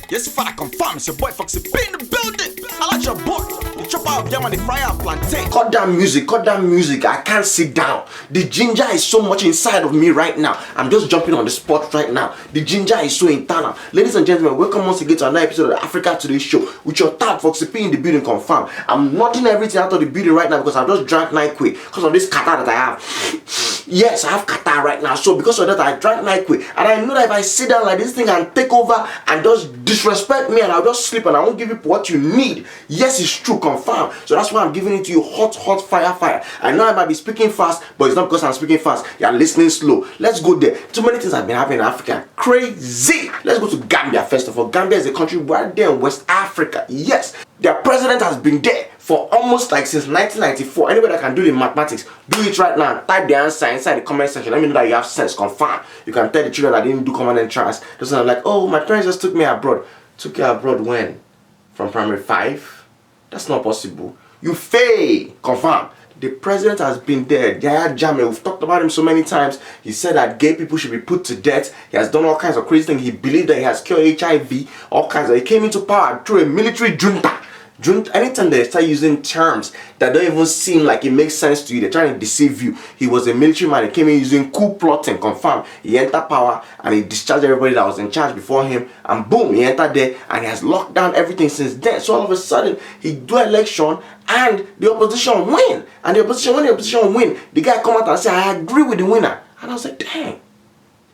Yes, if I confirm, it's your boy Foxy P in the building. I like your boy. The chop out of them and the fry out plantain. Cut that music. I can't sit down. The ginger is so much inside of me right now. I'm just jumping on the spot right now. The ginger is so internal. Ladies and gentlemen, welcome once again to another episode of the Africa Today Show with your tag Foxy P in the building confirm. I'm knocking everything out of the building right now because I've just drank NyQuil because of this catarrh that I have. Yes, I have catarrh right now. So because of that, I drank NyQuil. And I know that if I sit down like this thing and take over and just disrespect me and I'll just sleep and I won't give you what you need. Yes, it's true, confirm. So that's why I'm giving it to you hot, fire. I know I might be speaking fast, but it's not because I'm speaking fast. You're listening slow. Let's go there. Too many things have been happening in Africa. Crazy. Let's go to Gambia first of all. Gambia is a country right there in West Africa. Yes, their president has been there for almost like since 1994. Anybody that can do the mathematics, do it right now. Type the answer inside the comment section. Let me know that you have sense. Confirm. You can tell the children that didn't do common entrance. Just like, oh, my parents just took me abroad. Took you abroad when? From primary 5? That's not possible. You fail. Confirm. The president has been there. Yahya Jammeh, we've talked about him so many times. He said that gay people should be put to death. He has done all kinds of crazy things. He believed that he has cured HIV. All kinds of. He came into power through a military junta. Anytime they start using terms that don't even seem like it makes sense to you, they're trying to deceive you. He was a military man. He came in using coup plotting. Confirm. He entered power and he discharged everybody that was in charge before him. And boom, he entered there and he has locked down everything since then. So all of a sudden, he do election and the opposition win. And when the opposition win, the guy come out and say, I agree with the winner. And I was like, dang,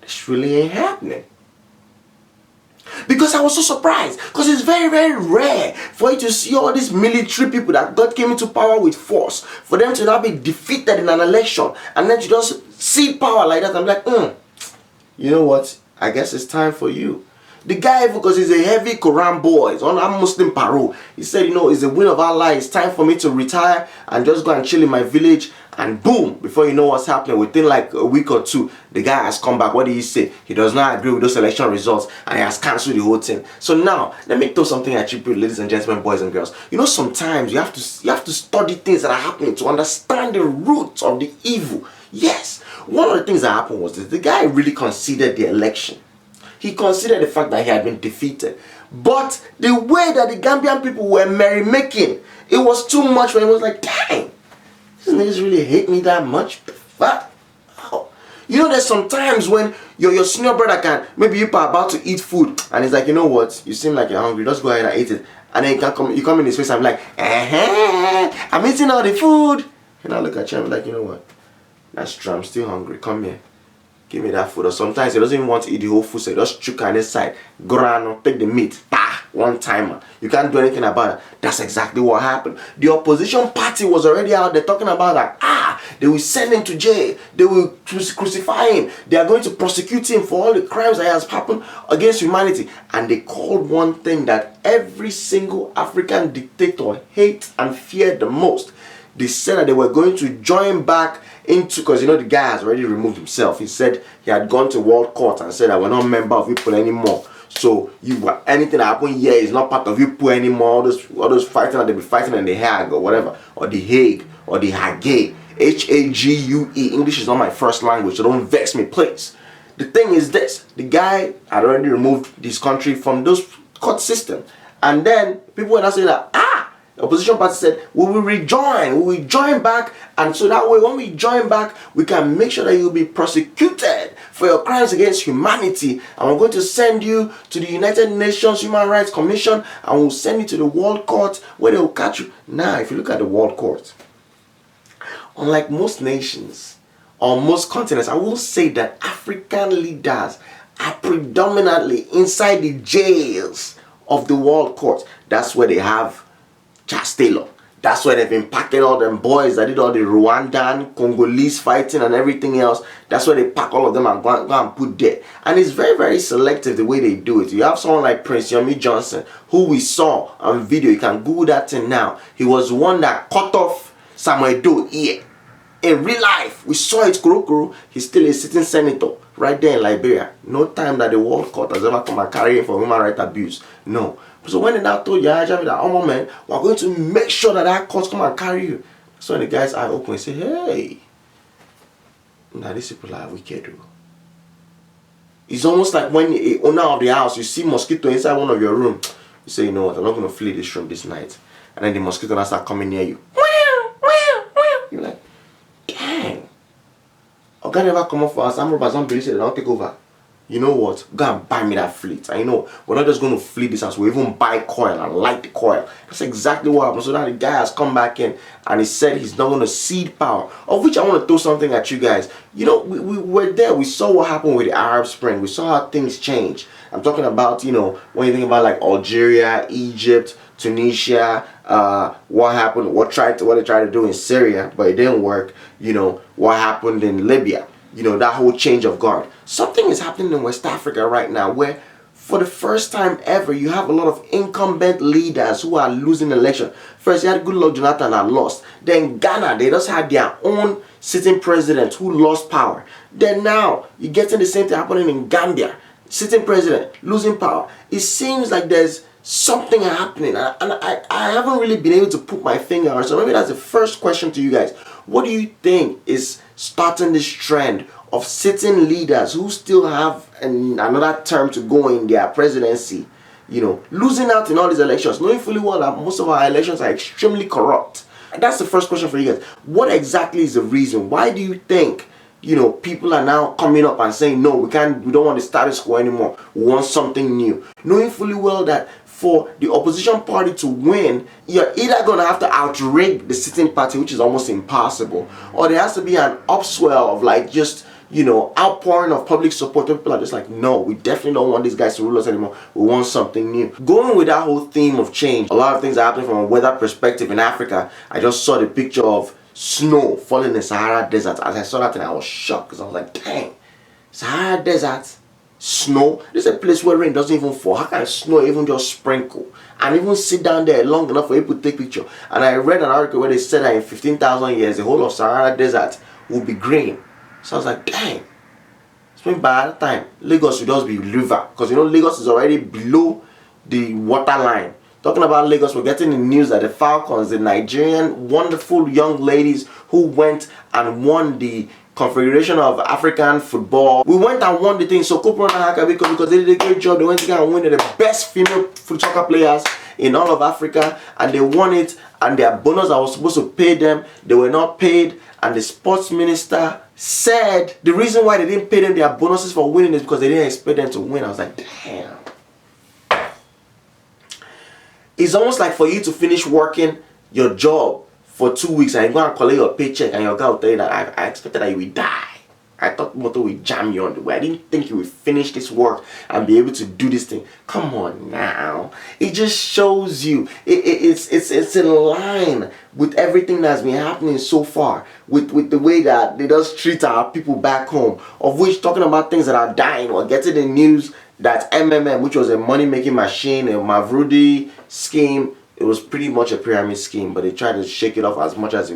this really ain't happening. Because I was so surprised. Because it's very, very rare for you to see all these military people that God came into power with force, for them to now be defeated in an election, and then to just see power like that. I'm like, you know what? I guess it's time for you. The guy, because he's a heavy Quran boy, he's on a Muslim parole. He said, you know, it's the will of Allah. It's time for me to retire and just go and chill in my village. And boom, before you know what's happening, within like a week or two, the guy has come back. What did he say? He does not agree with those election results and he has cancelled the whole thing. So now, let me throw something at you, ladies and gentlemen, boys and girls. You know, sometimes you have to study things that are happening to understand the roots of the evil. Yes, one of the things that happened was that the guy really considered the election. He considered the fact that he had been defeated. But the way that the Gambian people were merrymaking, it was too much when it was like, dang, these niggas really hate me that much? But, oh. You know, there's sometimes when your senior brother can, maybe you're about to eat food, and he's like, you know what, you seem like you're hungry, just go ahead and eat it. And then you come in his face and I'm like, I'm eating all the food. And I look at you and I'm like, you know what, that's true, I'm still hungry, come here. Give me that food. Or sometimes he doesn't even want to eat the whole food, so he just chook on his side. Go around, take the meat. One timer. You can't do anything about it. That's exactly what happened. The opposition party was already out there talking about that. They will send him to jail. They will crucify him. They are going to prosecute him for all the crimes that has happened against humanity. And they called one thing that every single African dictator hates and feared the most. They said that they were going to join back into, because you know the guy has already removed himself. He said he had gone to world court and said that we're not a member of IPO anymore. So anything that happened here is not part of IPO anymore. All those fighting that they be fighting in the Hague or whatever, or the Hague or the Hague. Hague. English is not my first language, so don't vex me, please. The thing is this: the guy had already removed this country from those court system, and then people were not saying that the opposition party said, we will join back, and so that way when we join back, we can make sure that you'll be prosecuted for your crimes against humanity, and we're going to send you to the United Nations Human Rights Commission, and we'll send you to the World Court where they will catch you. Now, if you look at the World Court, unlike most nations or most continents, I will say that African leaders are predominantly inside the jails of the World Court. That's where they have Charles Taylor. That's where they've been packing all them boys that did all the Rwandan, Congolese fighting and everything else. That's where they pack all of them and go and put there. And it's very, very selective the way they do it. You have someone like Prince Yomi Johnson, who we saw on video. You can Google that thing now. He was the one that cut off Samuel Doe ear. In real life, we saw it, Kurokuru. He's still a sitting senator right there in Liberia. No time that the World Court has ever come and carry him for human rights abuse. No. So when they now told Yahya Jammeh that, oh man, we're going to make sure that court come and carry you. So when the guy's eye open, he said, hey, now these people are wicked. It's almost like when a owner of the house, you see mosquito inside one of your room, you say, you know what, I'm not going to flee this room this night. And then the mosquito now start coming near you. You're like, dang. Oga never come up for us. Some robbers, some police, they don't take over. You know what? Go and buy me that fleet. And you know, we're not just going to flee this house. We even buy coil and light the coil. That's exactly what happened. So now the guy has come back in and he said he's not going to cede power. Of which I want to throw something at you guys. You know, we were there. We saw what happened with the Arab Spring. We saw how things changed. I'm talking about, you know, when you think about like Algeria, Egypt, Tunisia, what happened, what they tried to do in Syria, but it didn't work. You know, what happened in Libya. You know, that whole change of guard. Something is happening in West Africa right now where for the first time ever you have a lot of incumbent leaders who are losing election. First you had Goodluck Jonathan that lost. Then Ghana, they just had their own sitting president who lost power. Then now you're getting the same thing happening in Gambia. Sitting president losing power. It seems like there's something happening and I haven't really been able to put my finger on it. So maybe that's the first question to you guys. What do you think is starting this trend of sitting leaders who still have another term to go in their presidency, you know, losing out in all these elections, knowing fully well that most of our elections are extremely corrupt? And that's the first question for you guys. What exactly is the reason? Why do you think, you know, people are now coming up and saying, no, we don't want the status quo anymore. We want something new. Knowing fully well that for the opposition party to win, you're either going to have to outrig the sitting party, which is almost impossible, or there has to be an upswell of like just, you know, outpouring of public support. People are just like, no, we definitely don't want these guys to rule us anymore. We want something new. Going with that whole theme of change, a lot of things are happening from a weather perspective in Africa. I just saw the picture of snow falling in the Sahara Desert. As I saw that and I was shocked because I was like, dang, Sahara Desert, snow. This is a place where rain doesn't even fall. How can snow even just sprinkle and even sit down there long enough for people to take picture? And I read an article where they said that in 15,000 years the whole of Sahara Desert will be green. So I was like, dang. So by that time Lagos will just be river, because you know Lagos is already below the water line. Talking about Lagos, we're getting the news that the Falcons, the Nigerian wonderful young ladies who went and won the Confederation of African Football. We went and won the thing. So because they did a great job. They went to go and win the best female soccer players in all of Africa, and they won it. And their bonus I was supposed to pay them, they were not paid. And the sports minister said the reason why they didn't pay them their bonuses for winning is because they didn't expect them to win. I was like, damn. It's almost like for you to finish working your job for 2 weeks and you go and collect your paycheck and your guy will tell you that I expected that you would die. I thought motor would jam you on the way. I didn't think you would finish this work and be able to do this thing. Come on now. It just shows you. It's in line with everything that's been happening so far. With the way that they just treat our people back home. Of which, talking about things that are dying or getting the news that MMM, which was a money-making machine, a Mavrudi scheme, it was pretty much a pyramid scheme, but they tried to shake it off as much as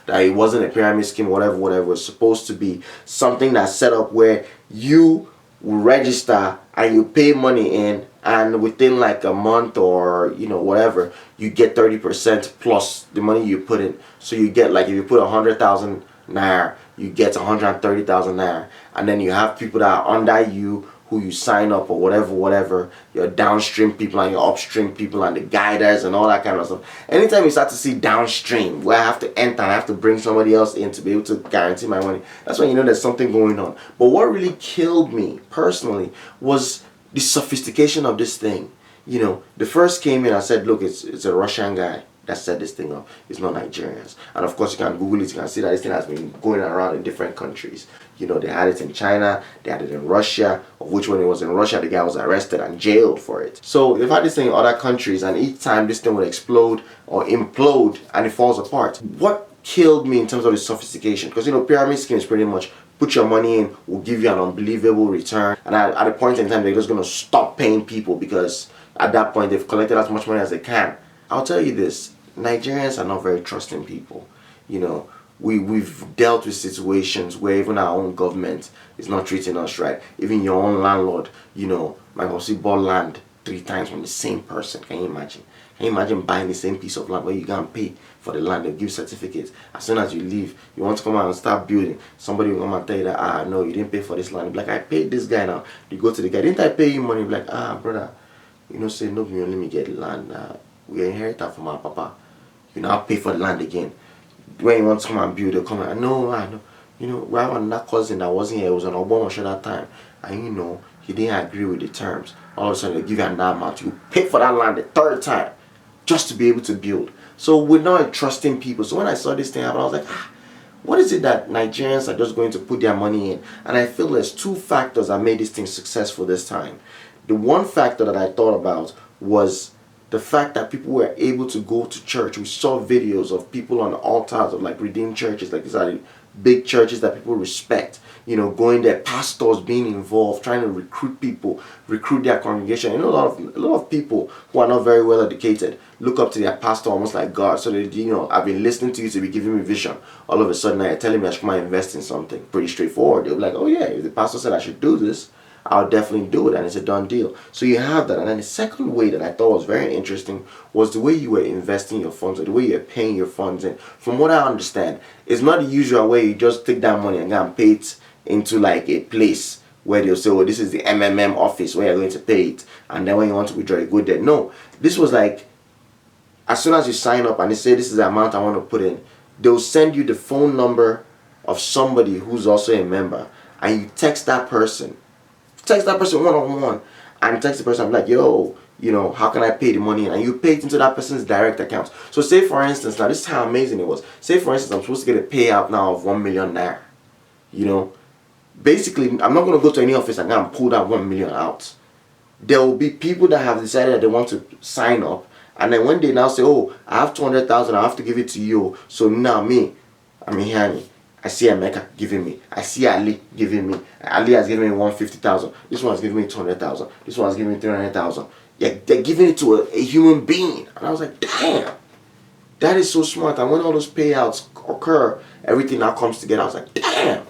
that it wasn't a pyramid scheme, whatever it was supposed to be. Something that's set up where you register and you pay money in, and within like a month or you know whatever, you get 30% plus the money you put in. So you get, like, if you put 100,000 naira, you get 130,000 naira, and then you have people that are under you who you sign up or whatever, your downstream people and your upstream people and the guiders and all that kind of stuff. Anytime you start to see downstream where I have to enter, I have to bring somebody else in to be able to guarantee my money, that's when you know there's something going on. But what really killed me personally was the sophistication of this thing. You know, the first came in, I said, look, it's a Russian guy that set this thing up. It's not Nigerians. And of course you can Google it, you can see that this thing has been going around in different countries. You know, they had it in China, they had it in Russia, of which when it was in Russia, the guy was arrested and jailed for it. So they've had this thing in other countries, and each time this thing would explode or implode and it falls apart. What killed me in terms of the sophistication, because you know, pyramid scheme is pretty much put your money in, will give you an unbelievable return, and at a point in time they're just going to stop paying people because at that point they've collected as much money as they can. I'll tell you this, Nigerians are not very trusting people. You know, we've dealt with situations where even our own government is not treating us right. Even your own landlord, you know, my bossy bought land 3 times from the same person. Can you imagine? Can you imagine buying the same piece of land where you can't pay for the land? They'll give you certificates. As soon as you leave, you want to come out and start building. Somebody will come and tell you that, no, you didn't pay for this land. You'll be like, I paid this guy now. You go to the guy, didn't I pay you money? You'll be like, brother, say, no, you only me get the land. We inherit that from our papa. You now pay for the land again. When you want to come and build, they'll come and, no, I know. We have another cousin that wasn't here. It was an Obama show that time. And he didn't agree with the terms. All of a sudden, they give you another amount. You pay for that land the third time just to be able to build. So we're not trusting people. So when I saw this thing happen, I was like, what is it that Nigerians are just going to put their money in? And I feel there's two factors that made this thing successful this time. The one factor that I thought about was the fact that people were able to go to church. We saw videos of people on the altars of like redeemed churches, like these are big churches that people respect, going there, pastors being involved, trying to recruit people, recruit their congregation. A lot of people who are not very well educated look up to their pastor almost like God. So they, I've been listening to you to be giving me vision. All of a sudden, you're telling me I should come and invest in something. Pretty straightforward. They'll be like, oh yeah, if the pastor said I should do this, I'll definitely do it, and it's a done deal. So you have that. And then the second way that I thought was very interesting was the way you were investing your funds, or the way you're paying your funds in. From what I understand, it's not the usual way you just take that money and go and pay it into like a place where they'll say, oh, this is the MMM office where you're going to pay it, and then when you want to withdraw, you go there. No, this was like, as soon as you sign up and they say this is the amount I want to put in, they'll send you the phone number of somebody who's also a member, and you text that person one-on-one, and text the person, I'm like, yo, how can I pay the money in? And you pay it into that person's direct account. So say for instance, now this is how amazing it was. Say for instance, I'm supposed to get a payout now of 1 million naira. Basically, I'm not going to go to any office and go and pull that 1 million out. There will be people that have decided that they want to sign up, and then when they now say, oh, I have 200,000, I have to give it to you. So now I'm here. I see Emeka giving me. I see Ali giving me. Ali has given me 150,000. This one's giving me 200,000. This one's giving me 300,000. Yeah, they're giving it to a human being. And I was like, damn, that is so smart. And when all those payouts occur, everything now comes together. I was like, damn,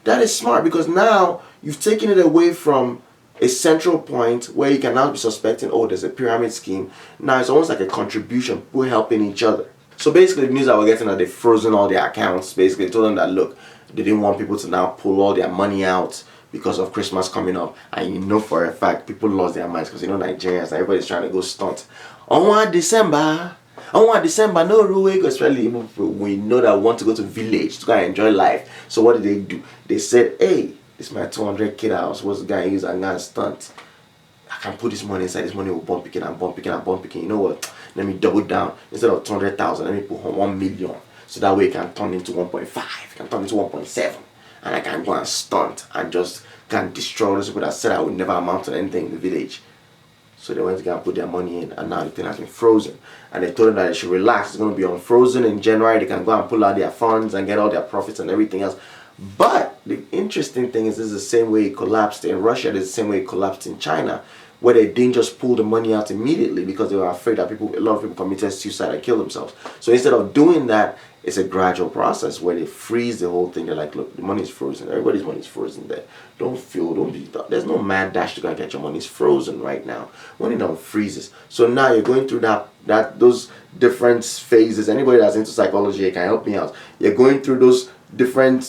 that is smart, because now you've taken it away from a central point where you can now be suspecting, oh, there's a pyramid scheme. Now it's almost like a contribution. We're helping each other. So basically the news that we're getting that they've frozen all their accounts. Basically told them that, look, they didn't want people to now pull all their money out because of Christmas coming up. And for a fact, people lost their minds because Nigerians, everybody's trying to go stunt. On December, no rule, especially we know that we want to go to village to go and enjoy life. So what did they do? They said, hey, this is my 200k that I was supposed to go and use and go and stunt. I can put this money inside. This money will bump picking and bump picking and bump picking. You know what? Let me double down. Instead of 200,000, let me put 1 million. So that way it can turn into 1.5. It can turn into 1.7. And I can go and stunt and just can destroy those people that said I would never amount to anything in the village. So they went to go and put their money in, and now the thing has been frozen. And they told them that they should relax. It's going to be unfrozen in January. They can go and pull out their funds and get all their profits and everything else. But the interesting thing is, this is the same way it collapsed in Russia. This is the same way it collapsed in China, where they didn't just pull the money out immediately because they were afraid that a lot of people committed suicide and killed themselves. So instead of doing that, it's a gradual process where they freeze the whole thing. They're like, look, the money is frozen. Everybody's money is frozen there. Don't be, there's no mad dash to go and get your money. It's frozen right now. Money now freezes. So now you're going through those different phases. Anybody that's into psychology can help me out. You're going through those different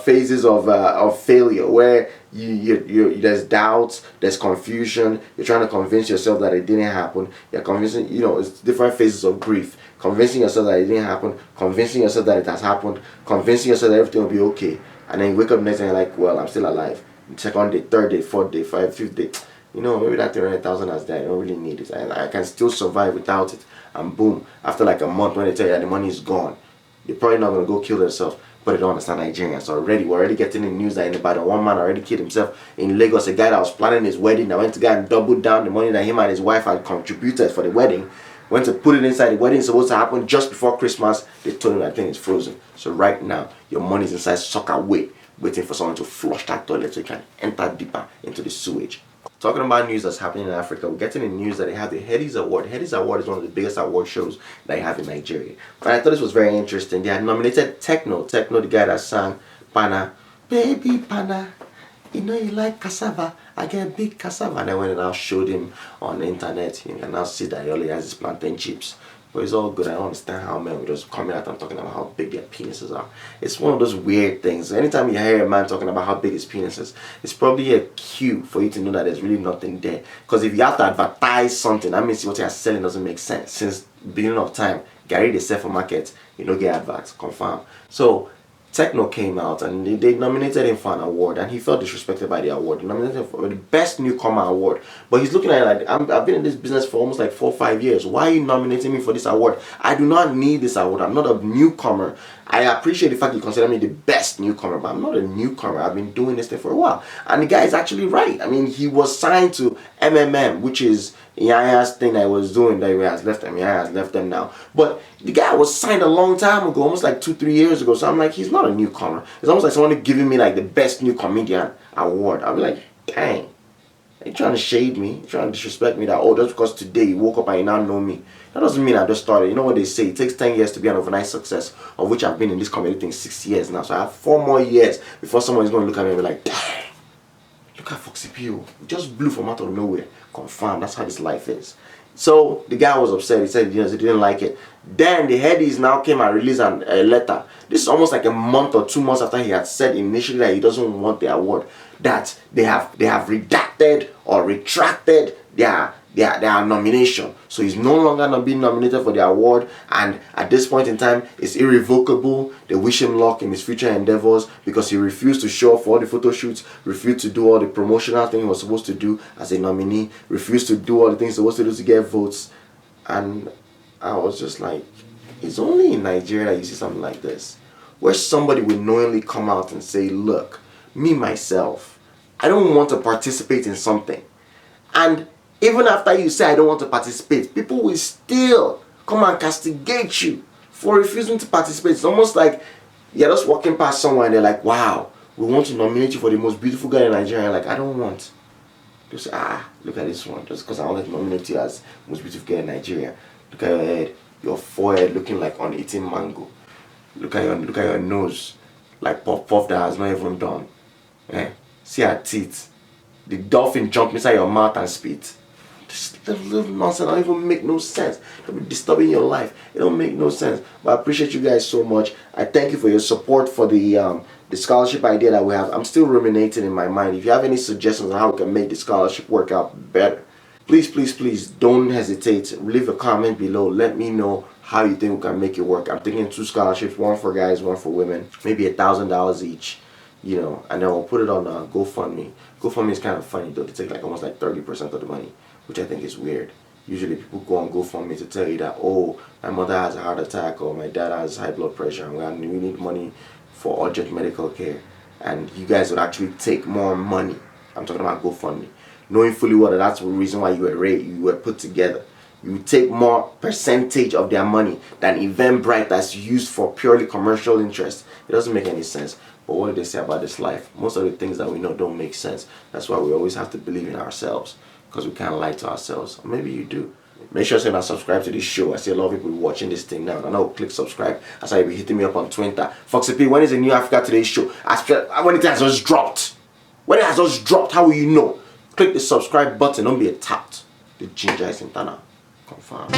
phases of failure, where you there's doubts, there's confusion. You're trying to convince yourself that it didn't happen. You're convincing, it's different phases of grief. Convincing yourself that it didn't happen, convincing yourself that it has happened, convincing yourself that everything will be okay, and then you wake up next day and you're like, well, I'm still alive. Second day, third day, fourth day, fifth day, maybe that 300,000 has died. I don't really need it, and I can still survive without it. And boom, after like a month, when they tell you that the money is gone, you're probably not gonna go kill yourself. But they don't understand Nigerians. So we're already getting the news that in Ibadan, one man already killed himself in Lagos. A guy that was planning his wedding, that went to go and double down the money that him and his wife had contributed for the wedding, went to put it inside. The wedding is supposed to happen just before Christmas. They told him that thing is frozen. So right now, your money is inside sock away, waiting for someone to flush that toilet so you can enter deeper into the sewage. Talking about news that's happening in Africa, we're getting the news that they have the Headies Award. Headies Award is one of the biggest award shows that they have in Nigeria. And I thought this was very interesting. They had nominated Tekno, the guy that sang Pana, Baby Pana, you know, you like cassava, I get big cassava. And then when I now showed him on the internet, you can now see that he only has his plantain chips. But it's all good. I don't understand how men will just come out and talking about how big their penises are. It's one of those weird things. Anytime you hear a man talking about how big his penis is, it's probably a cue for you to know that there's really nothing there. Because if you have to advertise something, that means what you're selling doesn't make sense. Since the beginning of time, Gary they sell for market, you don't get adverts, confirm. So Tekno came out and they nominated him for an award, and he felt disrespected by the award. They nominated him for the Best Newcomer Award. But he's looking at it like, I've been in this business for almost like 4 or 5 years. Why are you nominating me for this award? I do not need this award. I'm not a newcomer. I appreciate the fact you consider me the best newcomer, but I'm not a newcomer. I've been doing this thing for a while. And the guy is actually right. I mean, he was signed to MMM, which is Yaya's thing that he was doing that he has left them. Yaya has left them now. But the guy was signed a long time ago, almost like 2-3 years ago. So I'm like, he's not a newcomer. It's almost like someone giving me like the best new comedian award. I'll be like, dang, are you trying to shade me? You're trying to disrespect me that, oh, just because today you woke up and you now know me. That doesn't mean I just started. You know what they say, it takes 10 years to be an overnight success, of which I've been in this comedy thing 6 years now. So I have 4 more years before someone is going to look at me and be like, dang, look at Foxy P. Just blew from out of nowhere. Confirm, that's how this life is. So the guy was upset. He said, he didn't like it. Then the Headies now came and released a letter. This is almost like a month or 2 months after he had said initially that he doesn't want the award, that they have redacted or retracted their nomination. So he's no longer not being nominated for the award, and at this point in time it's irrevocable. They wish him luck in his future endeavors because he refused to show up for all the photo shoots, refused to do all the promotional things he was supposed to do as a nominee, refused to do all the things he was supposed to do to get votes. And I was just like, it's only in Nigeria that you see something like this, where somebody will knowingly come out and say, look, me myself, I don't want to participate in something, and even after you say I don't want to participate, people will still come and castigate you for refusing to participate. It's almost like you're just walking past someone and they're like, wow, we want to nominate you for the most beautiful girl in Nigeria. Like, I don't want. Just look at this one. Just because I want to nominate you as most beautiful girl in Nigeria. Look at your head, your forehead looking like uneaten mango. Look at your nose, like puff that has not even done. See her teeth. The dolphin jump inside your mouth and spit. This little nonsense don't even make no sense. Don't be disturbing your life. It don't make no sense. But I appreciate you guys so much. I thank you for your support for the scholarship idea that we have. I'm still ruminating in my mind. If you have any suggestions on how we can make the scholarship work out better, please don't hesitate. Leave a comment below. Let me know how you think we can make it work. I'm thinking 2 scholarships, one for guys, one for women, maybe $1,000 each. You know, and then we'll put it on GoFundMe. GoFundMe is kind of funny though. They take like almost like 30% of the money, which I think is weird. Usually people go on GoFundMe to tell you that, oh, my mother has a heart attack or my dad has high blood pressure and we need money for urgent medical care. And you guys would actually take more money. I'm talking about GoFundMe. Knowing fully well that that's the reason why you were put together. You take more percentage of their money than Eventbrite that's used for purely commercial interest. It doesn't make any sense. But what do they say about this life? Most of the things that we know don't make sense. That's why we always have to believe in ourselves, because we can't lie to ourselves. Or maybe you do. Make sure to subscribe to this show. I see a lot of people watching this thing now. And I know click subscribe. That's why you'll be hitting me up on Twitter. Foxy P, when is the New Africa Today show? When it has just dropped. When it has just dropped, how will you know? Click the subscribe button. Don't be a tout. The ginger is in Tana. Confirm.